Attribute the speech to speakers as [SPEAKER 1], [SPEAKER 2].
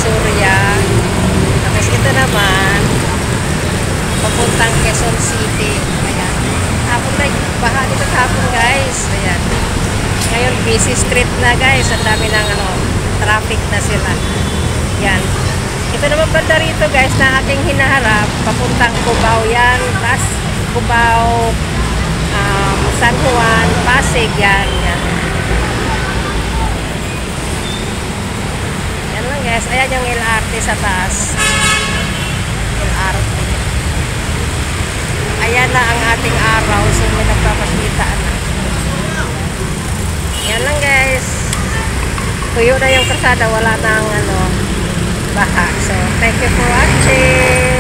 [SPEAKER 1] Divisoria. Tapos ito naman, papuntang Quezon City. Ayan. Hapon na, baha dito hapon guys. Ayan. Ngayon, busy street na guys. Ang dami ng traffic na sila. Ayan. Ito naman banda rito guys na aking hinaharap. Papuntang Cubao yan. Tapos Cubao, San Juan, Pasig yan. Yan. Yan lang guys. Ayan yung LRT sa taas. LRT. Ayan na ang ating araw. So may nagpapakita na. Yan lang guys. Tuyo na yung kalsada. Wala nang baha. So thank you for watching.